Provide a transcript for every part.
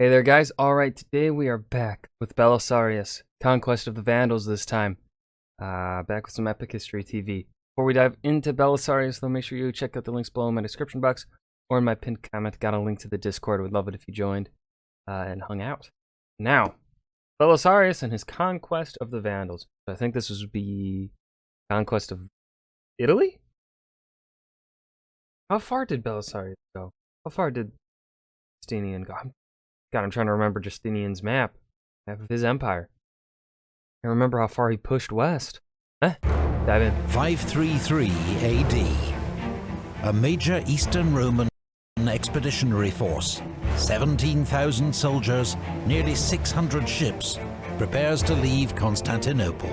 Hey there, guys. Alright, today we are back with Belisarius, Conquest of the Vandals this time. Back with some Epic History TV. Before we dive into Belisarius, though, make sure you check out the links below in my description box or in my pinned comment. Got a link to the Discord. Would love it if you joined and hung out. Now, Belisarius and his Conquest of the Vandals. I think this would be Conquest of Italy? How far did Belisarius go? How far did Justinian go? God, I'm trying to remember Justinian's map of his empire. I remember how far he pushed west. Dive in. 533 AD. A major Eastern Roman expeditionary force, 17,000 soldiers, nearly 600 ships, prepares to leave Constantinople.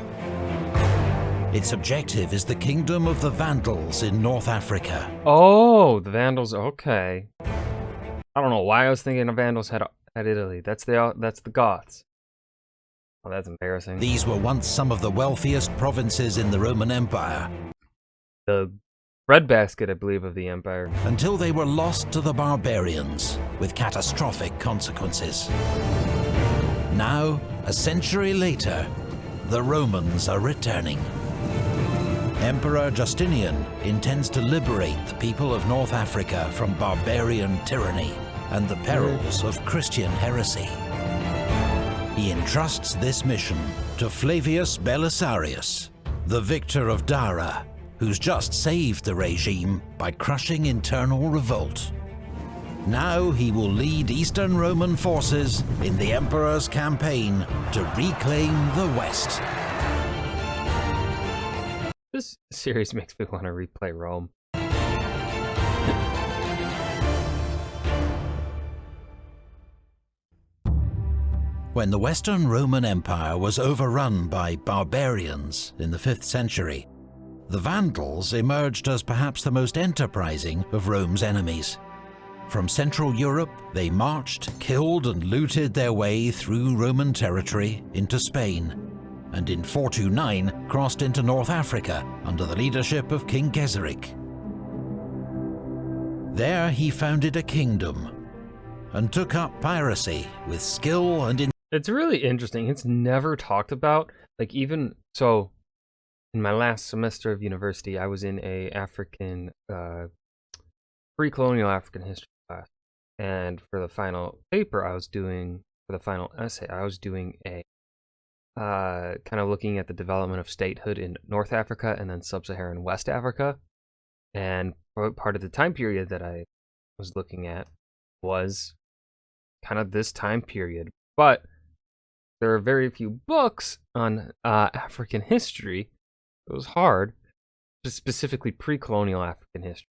Its objective is the kingdom of the Vandals in North Africa. Oh, the Vandals. Okay. I don't know why I was thinking the Vandals had Italy. That's the Goths. Oh, that's embarrassing. These were once some of the wealthiest provinces in the Roman Empire. The breadbasket, I believe, of the empire. Until they were lost to the barbarians, with catastrophic consequences. Now, a century later, the Romans are returning. Emperor Justinian intends to liberate the people of North Africa from barbarian tyranny and the perils of Christian heresy. He entrusts this mission to Flavius Belisarius, the victor of Dara, who's just saved the regime by crushing internal revolt. Now he will lead Eastern Roman forces in the Emperor's campaign to reclaim the West. This series makes me want to replay Rome. When the Western Roman Empire was overrun by barbarians in the 5th century, the Vandals emerged as perhaps the most enterprising of Rome's enemies. From Central Europe, they marched, killed and looted their way through Roman territory into Spain, and in 429 crossed into North Africa under the leadership of King Gelimer. There he founded a kingdom and took up piracy with skill and It's really interesting. It's never talked about. Like, even so, in my last semester of university, I was in a African, pre-colonial African history class. And for the final paper for the final essay, I was doing a, kind of looking at the development of statehood in North Africa and then Sub-Saharan West Africa. And part of the time period that I was looking at was kind of this time period. But there are very few books on African history. It was hard, just specifically pre-colonial African history.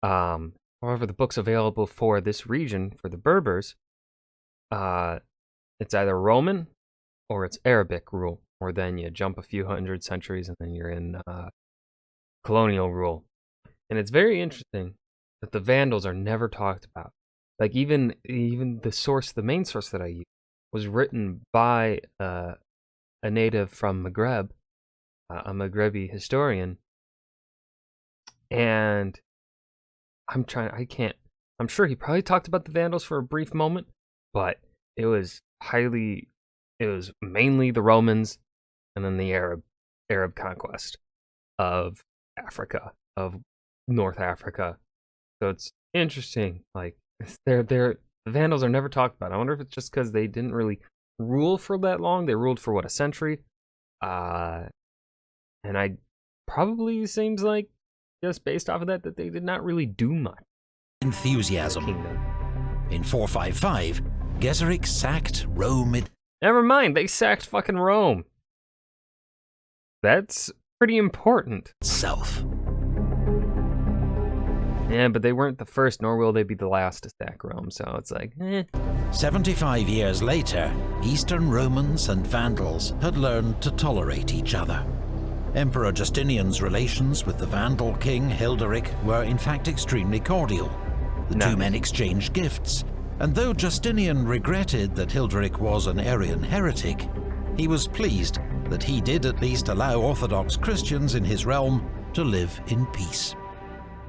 However, the books available for this region, for the Berbers, it's either Roman or it's Arabic rule, or then you jump a few hundred centuries and then you're in colonial rule. And it's very interesting that the Vandals are never talked about. Like, even the main source that I use, was written by a native from Maghreb, a Maghrebi historian, and I'm sure he probably talked about the Vandals for a brief moment, but it was mainly the Romans and then the Arab conquest of Africa, of North Africa. So it's interesting, like, the Vandals are never talked about. I wonder if it's just because they didn't really rule for that long. They ruled for, what, a century? And I probably seems like, just based off of that they did not really do much. Enthusiasm. In 455, Gelimer sacked Rome. Never mind, they sacked fucking Rome. That's pretty important. Itself. Yeah, but they weren't the first, nor will they be the last to sack Rome, so it's like, 75 years later, Eastern Romans and Vandals had learned to tolerate each other. Emperor Justinian's relations with the Vandal king Hilderic were in fact extremely cordial. The two men exchanged gifts, and though Justinian regretted that Hilderic was an Arian heretic, he was pleased that he did at least allow Orthodox Christians in his realm to live in peace.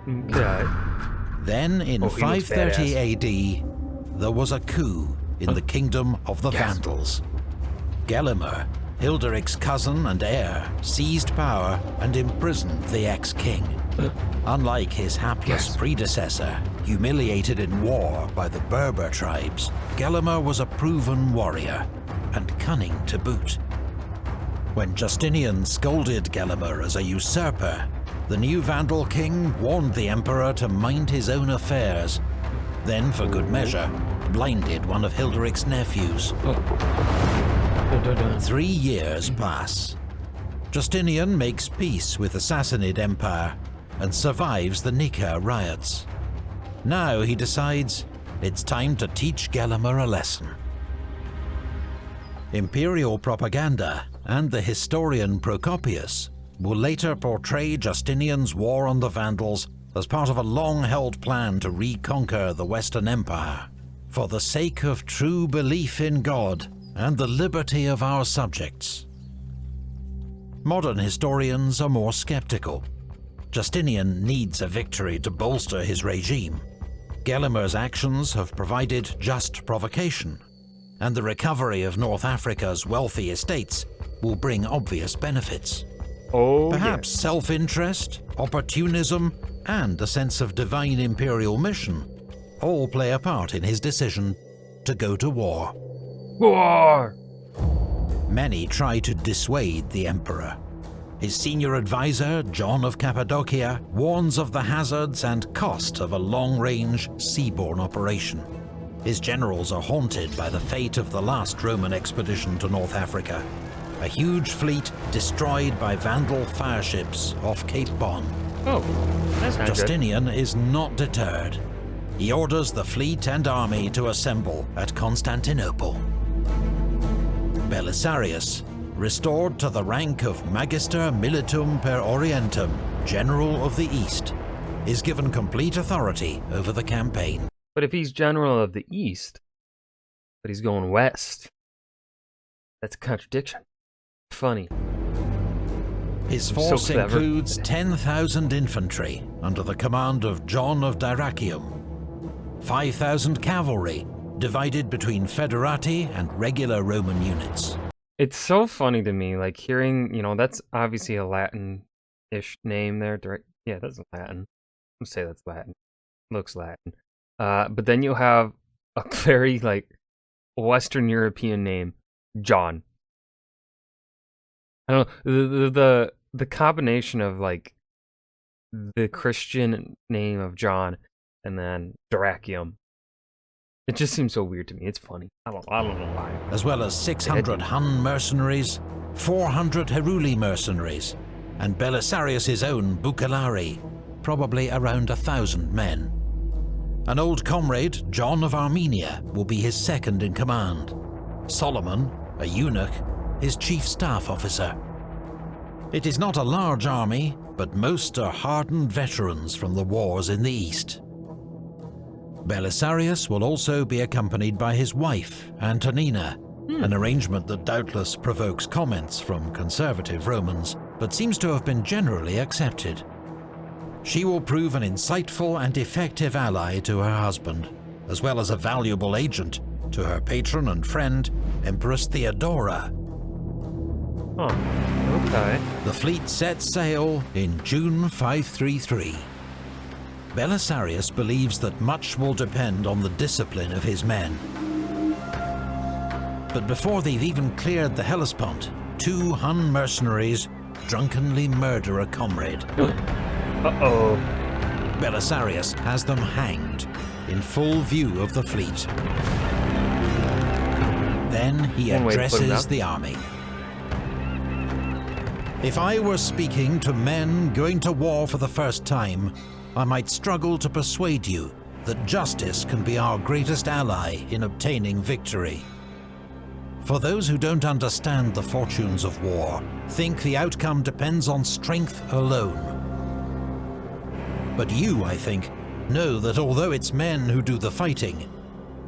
Okay. Then, in 530 AD, there was a coup in the kingdom of the Vandals. Gelimer, Hilderic's cousin and heir, seized power and imprisoned the ex-king. Unlike his hapless predecessor, humiliated in war by the Berber tribes, Gelimer was a proven warrior, and cunning to boot. When Justinian scolded Gelimer as a usurper, the new Vandal king warned the emperor to mind his own affairs, then, for good measure, blinded one of Hilderic's nephews. 3 years pass. Justinian makes peace with the Sassanid Empire and survives the Nika riots. Now he decides it's time to teach Gelimer a lesson. Imperial propaganda and the historian Procopius will later portray Justinian's war on the Vandals as part of a long-held plan to reconquer the Western Empire, for the sake of true belief in God and the liberty of our subjects. Modern historians are more skeptical. Justinian needs a victory to bolster his regime. Gelimer's actions have provided just provocation, and the recovery of North Africa's wealthy estates will bring obvious benefits. Perhaps self-interest, opportunism, and a sense of divine imperial mission all play a part in his decision to go to war. War! Many try to dissuade the emperor. His senior advisor, John of Cappadocia, warns of the hazards and cost of a long-range, seaborne operation. His generals are haunted by the fate of the last Roman expedition to North Africa, a huge fleet destroyed by Vandal fireships off Cape Bon. Oh, that's not Justinian is not deterred. He orders the fleet and army to assemble at Constantinople. Belisarius, restored to the rank of Magister Militum per Orientem, General of the East, is given complete authority over the campaign. But if he's General of the East, but he's going west, that's a contradiction. Funny. His force includes 10,000 infantry under the command of John of Dyrrachium, 5,000 cavalry divided between federati and regular Roman units. It's so funny to me, like hearing, you know, that's obviously a Latin-ish name there. Yeah, that's Latin. Let's say that's Latin. Looks Latin. But then you have a very, like, Western European name, John. I don't know, the combination of, like, the Christian name of John and then Dyrrachium. It just seems so weird to me. It's funny. I don't know why. As well as 600 Hun mercenaries, 400 Heruli mercenaries, and Belisarius' own Bucellari, probably around 1,000 men. An old comrade, John of Armenia, will be his second in command. Solomon, a eunuch, his chief staff officer. It is not a large army, but most are hardened veterans from the wars in the East. Belisarius will also be accompanied by his wife, Antonina, an arrangement that doubtless provokes comments from conservative Romans, but seems to have been generally accepted. She will prove an insightful and effective ally to her husband, as well as a valuable agent to her patron and friend, Empress Theodora. Oh, okay. The fleet sets sail in June 533. Belisarius believes that much will depend on the discipline of his men. But before they've even cleared the Hellespont, 2 Hun mercenaries drunkenly murder a comrade. Uh-oh. Belisarius has them hanged in full view of the fleet. Then he addresses the army. If I were speaking to men going to war for the first time, I might struggle to persuade you that justice can be our greatest ally in obtaining victory. For those who don't understand the fortunes of war, think the outcome depends on strength alone. But you, I think, know that although it's men who do the fighting,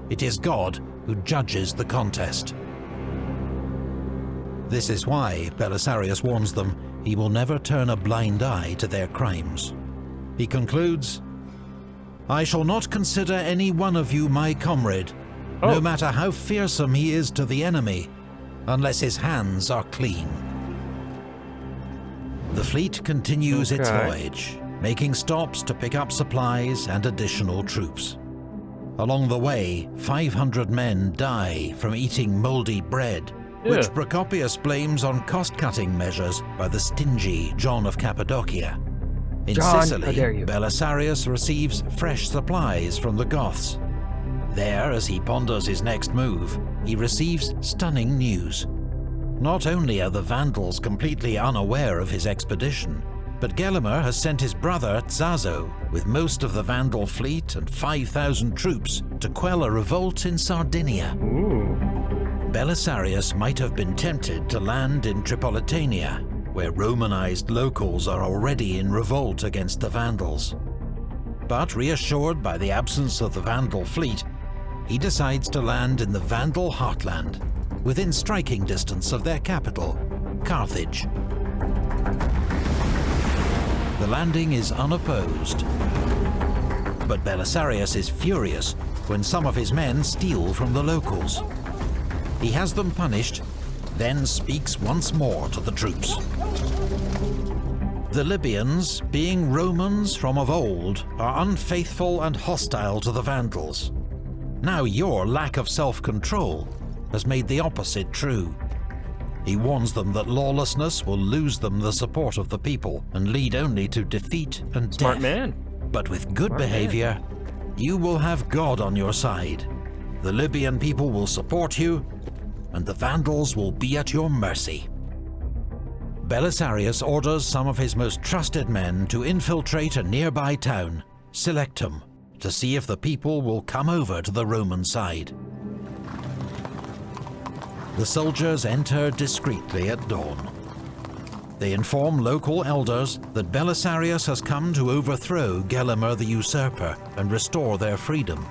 it is God who judges the contest. This is why Belisarius warns them he will never turn a blind eye to their crimes. He concludes, I shall not consider any one of you my comrade no matter how fearsome he is to the enemy, unless his hands are clean. The fleet continues its voyage, making stops to pick up supplies and additional troops. Along the way, 500 men die from eating mouldy bread, which Procopius blames on cost-cutting measures by the stingy John of Cappadocia. In Sicily, Belisarius receives fresh supplies from the Goths. There, as he ponders his next move, he receives stunning news. Not only are the Vandals completely unaware of his expedition, but Gelimer has sent his brother Zazo with most of the Vandal fleet and 5,000 troops to quell a revolt in Sardinia. Belisarius might have been tempted to land in Tripolitania, where Romanized locals are already in revolt against the Vandals. But reassured by the absence of the Vandal fleet, he decides to land in the Vandal heartland, within striking distance of their capital, Carthage. The landing is unopposed, but Belisarius is furious when some of his men steal from the locals. He has them punished, then speaks once more to the troops. The Libyans, being Romans from of old, are unfaithful and hostile to the Vandals. Now your lack of self-control has made the opposite true. He warns them that lawlessness will lose them the support of the people and lead only to defeat and death. Smart man. But with good behavior, you will have God on your side. The Libyan people will support you, and the Vandals will be at your mercy. Belisarius orders some of his most trusted men to infiltrate a nearby town, Selectum, to see if the people will come over to the Roman side. The soldiers enter discreetly at dawn. They inform local elders that Belisarius has come to overthrow Gelimer the usurper and restore their freedom.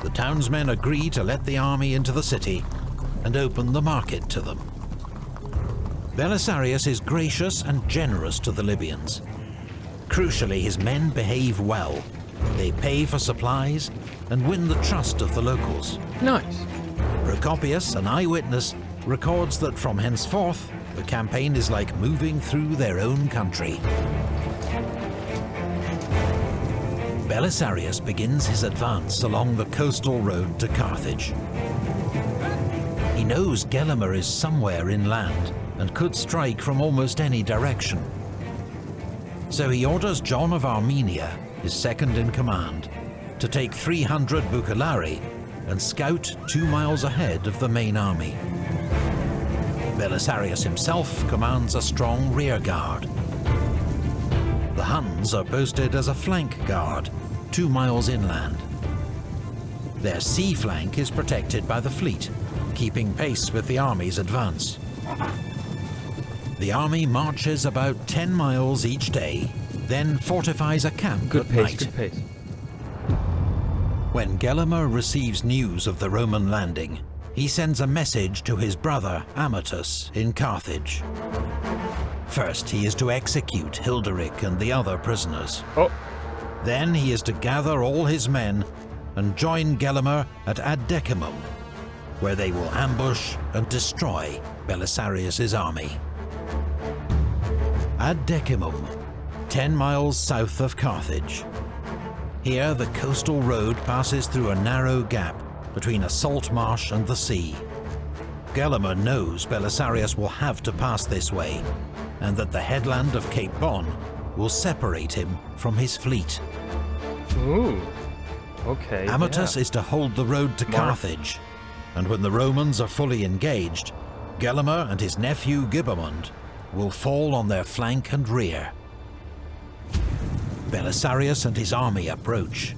The townsmen agree to let the army into the city and open the market to them. Belisarius is gracious and generous to the Libyans. Crucially, his men behave well. They pay for supplies and win the trust of the locals. Nice. Procopius, an eyewitness, records that from henceforth, the campaign is like moving through their own country. Belisarius begins his advance along the coastal road to Carthage. He knows Gelimer is somewhere inland and could strike from almost any direction. So he orders John of Armenia, his second in command, to take 300 bucellari and scout 2 miles ahead of the main army. Belisarius himself commands a strong rear guard. The Huns are posted as a flank guard, 2 miles inland. Their sea flank is protected by the fleet, keeping pace with the army's advance. The army marches about 10 miles each day, then fortifies a camp at night. Good pace. When Gelimer receives news of the Roman landing, he sends a message to his brother Amatus in Carthage. First, he is to execute Hilderic and the other prisoners. Then he is to gather all his men and join Gelimer at Ad Decimum, where they will ambush and destroy Belisarius's army. Ad Decimum, 10 miles south of Carthage. Here, the coastal road passes through a narrow gap between a salt marsh and the sea. Gelimer knows Belisarius will have to pass this way, and that the headland of Cape Bon will separate him from his fleet. Ooh, okay. Amatus is to hold the road to Carthage, and when the Romans are fully engaged, Gelimer and his nephew Gibamund will fall on their flank and rear. Belisarius and his army approach.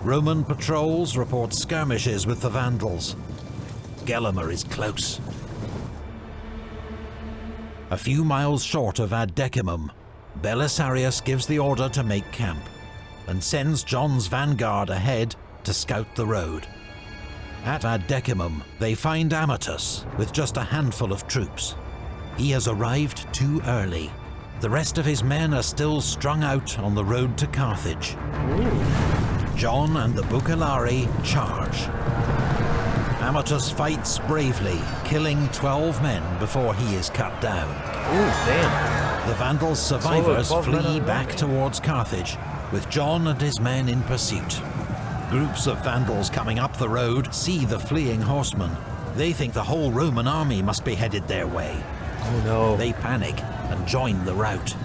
Roman patrols report skirmishes with the Vandals. Gelimer is close. A few miles short of Ad Decimum, Belisarius gives the order to make camp, and sends John's vanguard ahead to scout the road. At Ad Decimum, they find Amatus with just a handful of troops. He has arrived too early. The rest of his men are still strung out on the road to Carthage. John and the bucellari charge. Amatus fights bravely, killing 12 men before he is cut down. Ooh, damn. The Vandals' survivors flee back towards Carthage, with John and his men in pursuit. Groups of Vandals coming up the road see the fleeing horsemen. They think the whole Roman army must be headed their way. Oh no. They panic and join the rout.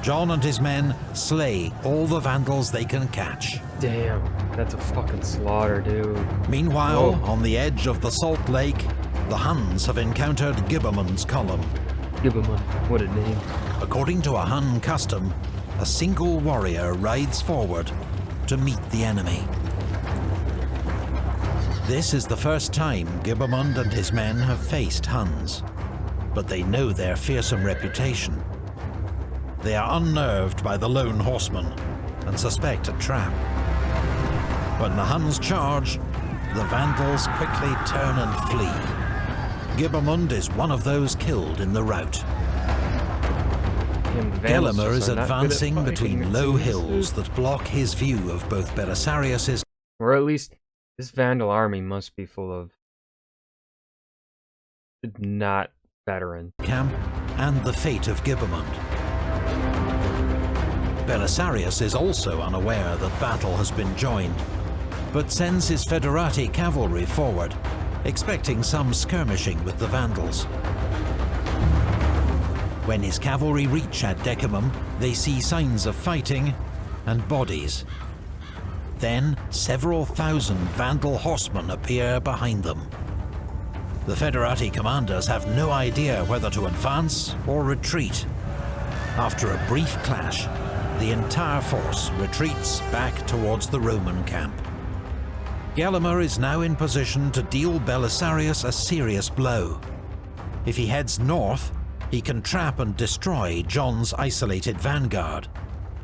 John and his men slay all the Vandals they can catch. Damn, that's a fucking slaughter, dude. Meanwhile, on the edge of the Salt Lake, the Huns have encountered Giberman's column. Giberman, what a name. According to a Hun custom, a single warrior rides forward to meet the enemy. This is the first time Gibermund and his men have faced Huns, but they know their fearsome reputation. They are unnerved by the lone horseman and suspect a trap. When the Huns charge, the Vandals quickly turn and flee. Gibermund is one of those killed in the rout. Gelimer is advancing between low hills that block his view of both Belisarius's, or at least this Vandal army must be full of not veterans. Camp and the fate of Gibermund. Belisarius is also unaware that battle has been joined, but sends his Federati cavalry forward, expecting some skirmishing with the Vandals. When his cavalry reach Ad Decimum, they see signs of fighting and bodies. Then, several thousand Vandal horsemen appear behind them. The Federati commanders have no idea whether to advance or retreat. After a brief clash, the entire force retreats back towards the Roman camp. Gelimer is now in position to deal Belisarius a serious blow. If he heads north, he can trap and destroy John's isolated vanguard.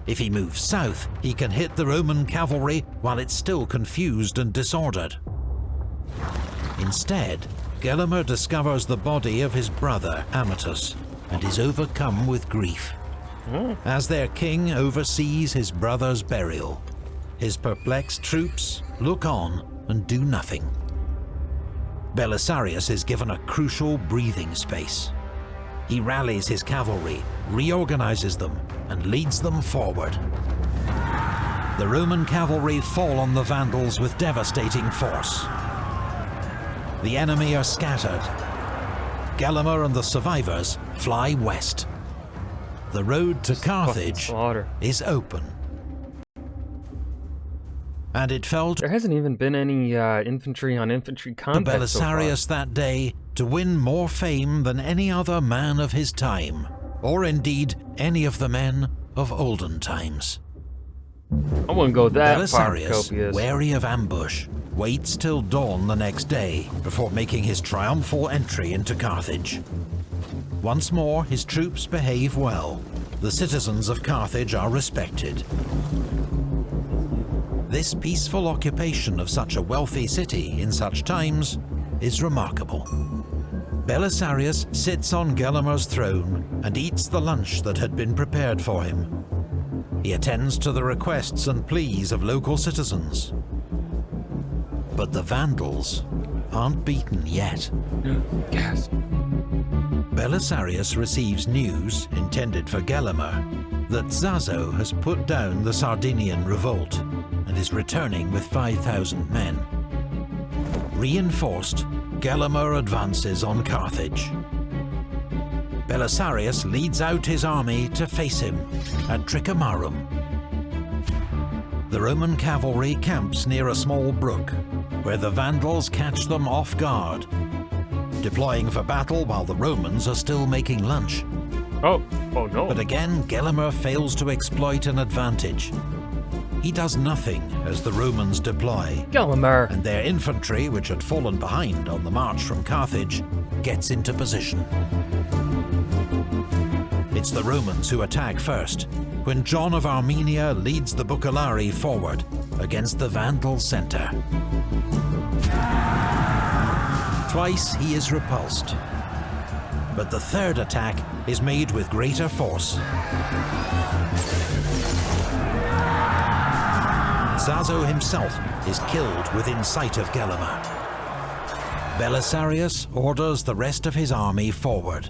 If he moves south, he can hit the Roman cavalry while it's still confused and disordered. Instead, Gelimer discovers the body of his brother, Amatus, and is overcome with grief. As their king oversees his brother's burial, his perplexed troops look on and do nothing. Belisarius is given a crucial breathing space. He rallies his cavalry, reorganizes them, and leads them forward. The Roman cavalry fall on the Vandals with devastating force. The enemy are scattered. Gelimer and the survivors fly west. The road to Carthage is open. And it fell There hasn't even been any infantry on infantry combat to Belisarius so far. that day to win more fame than any other man of his time, or indeed any of the men of olden times. I wouldn't go that far, Belisarius, Copius. wary of ambush, waits till dawn the next day before making his triumphal entry into Carthage. Once more, his troops behave well. The citizens of Carthage are respected. This peaceful occupation of such a wealthy city in such times is remarkable. Belisarius sits on Gelimer's throne and eats the lunch that had been prepared for him. He attends to the requests and pleas of local citizens. But the Vandals aren't beaten yet. Yes. Belisarius receives news, intended for Gelimer, that Zazo has put down the Sardinian revolt and is returning with 5,000 men. Reinforced, Gelimer advances on Carthage. Belisarius leads out his army to face him at Tricamarum. The Roman cavalry camps near a small brook, where the Vandals catch them off guard, deploying for battle while the Romans are still making lunch. Oh no. But again, Gelimer fails to exploit an advantage. He does nothing as the Romans deploy, Gelimer. and their infantry, which had fallen behind on the march from Carthage, gets into position. It's the Romans who attack first, when John of Armenia leads the Bucellari forward against the Vandal center. Twice he is repulsed, but the third attack is made with greater force. Zazo himself is killed within sight of Gelimer. Belisarius orders the rest of his army forward.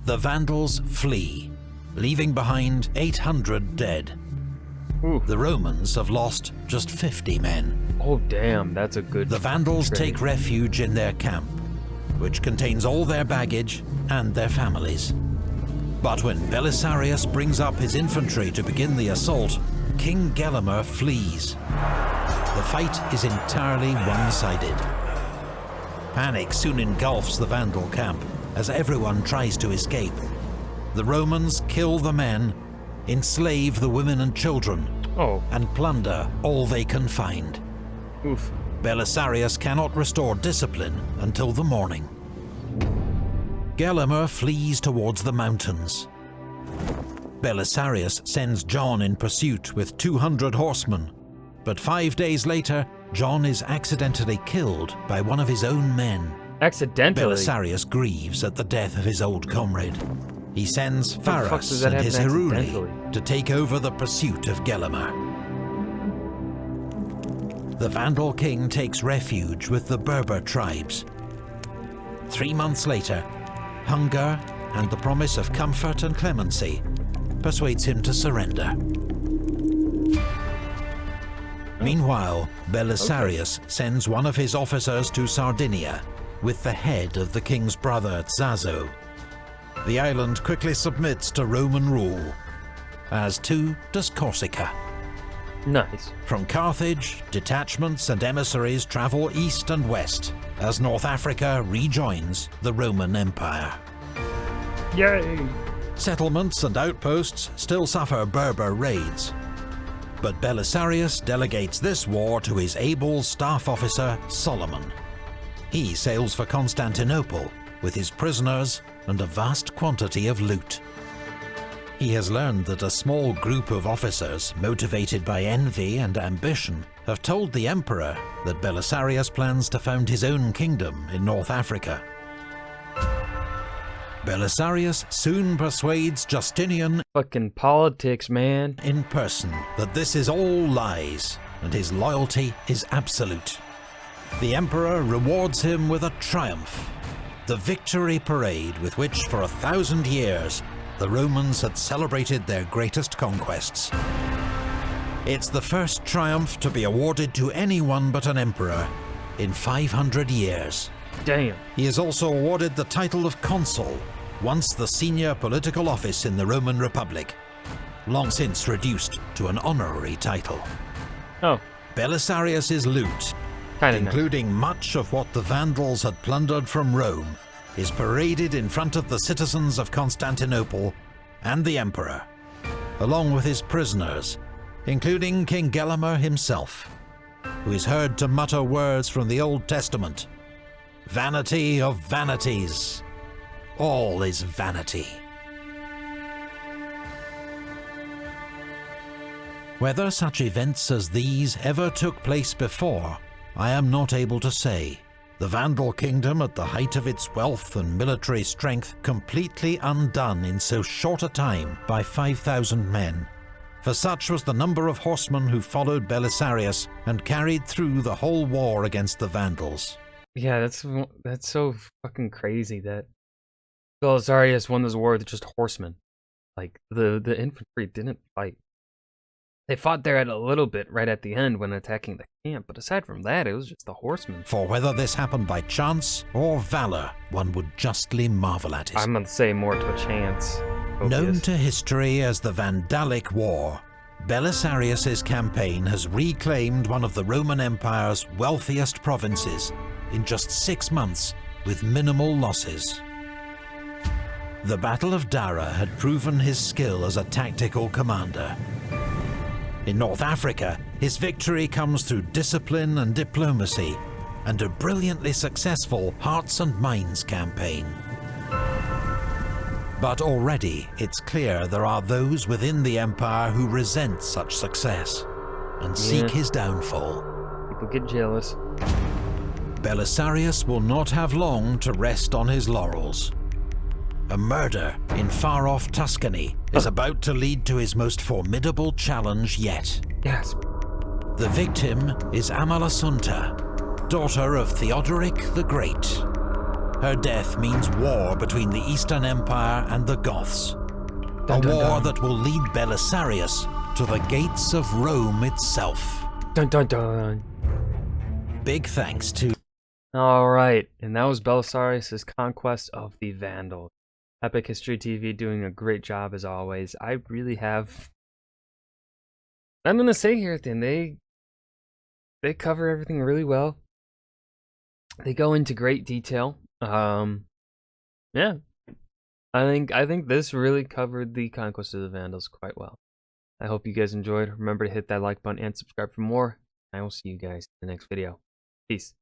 The Vandals flee, leaving behind 800 dead. Ooh. The Romans have lost just 50 men. Oh damn, that's a good... The Vandals trade. take refuge in their camp, which contains all their baggage and their families. But when Belisarius brings up his infantry to begin the assault, King Gelimer flees. The fight is entirely one-sided. Panic soon engulfs the Vandal camp as everyone tries to escape. The Romans kill the men, enslave the women and children, and plunder all they can find. Oof. Belisarius cannot restore discipline until the morning. Gelimer flees towards the mountains. Belisarius sends John in pursuit with 200 horsemen, but 5 days later, John is accidentally killed by one of his own men. Accidentally? Belisarius grieves at the death of his old comrade. He sends What the fuck does Pharas that and his happen Heruli accidentally? to take over the pursuit of Gelimer. The Vandal king takes refuge with the Berber tribes. 3 months later, hunger and the promise of comfort and clemency persuades him to surrender. Meanwhile, Belisarius sends one of his officers to Sardinia with the head of the king's brother Zazo. The island quickly submits to Roman rule, as too does Corsica. Nice. From Carthage, detachments and emissaries travel east and west as North Africa rejoins the Roman Empire. Yay! Settlements and outposts still suffer Berber raids, but Belisarius delegates this war to his able staff officer Solomon. He sails for Constantinople with his prisoners and a vast quantity of loot. He has learned that a small group of officers, motivated by envy and ambition, have told the emperor that Belisarius plans to found his own kingdom in North Africa. Belisarius soon persuades Justinian Fucking politics, man. in person that this is all lies and his loyalty is absolute. The emperor rewards him with a triumph, the victory parade with which for 1,000 years the Romans had celebrated their greatest conquests. It's the first triumph to be awarded to anyone but an emperor in 500 years. Damn. He is also awarded the title of consul, once the senior political office in the Roman Republic, long since reduced to an honorary title. Oh. Belisarius's loot, Kinda including much of what the Vandals had plundered from Rome, is paraded in front of the citizens of Constantinople and the emperor, along with his prisoners, including King Gelimer himself, who is heard to mutter words from the Old Testament. Vanity of vanities. All is vanity. Whether such events as these ever took place before, I am not able to say. The Vandal kingdom at the height of its wealth and military strength completely undone in so short a time by 5,000 men. For such was the number of horsemen who followed Belisarius and carried through the whole war against the Vandals. Yeah, that's so fucking crazy that Belisarius won this war with just horsemen. Like, the infantry didn't fight. They fought there at a little bit right at the end when attacking the camp, but aside from that, it was just the horsemen. For whether this happened by chance or valor, one would justly marvel at it. I'm gonna say more to a chance. Known to history as the Vandalic War, Belisarius's campaign has reclaimed one of the Roman Empire's wealthiest provinces in just 6 months with minimal losses. The Battle of Dara had proven his skill as a tactical commander. In North Africa, his victory comes through discipline and diplomacy, and a brilliantly successful Hearts and Minds campaign. But already it's clear there are those within the Empire who resent such success, and seek his downfall. People get jealous. Belisarius will not have long to rest on his laurels. A murder in far-off Tuscany is about to lead to his most formidable challenge yet. Yes. The victim is Amalasuntha, daughter of Theodoric the Great. Her death means war between the Eastern Empire and the Goths. A war that will lead Belisarius to the gates of Rome itself. Dun dun dun. Big thanks to... Alright, and that was Belisarius' conquest of the Vandals. Epic History TV doing a great job as always. I really have... I'm gonna say here at the end, they cover everything really well. They go into great detail. Yeah. I think this really covered the conquest of the Vandals quite well. I hope you guys enjoyed. Remember to hit that like button and subscribe for more. I will see you guys in the next video. Peace.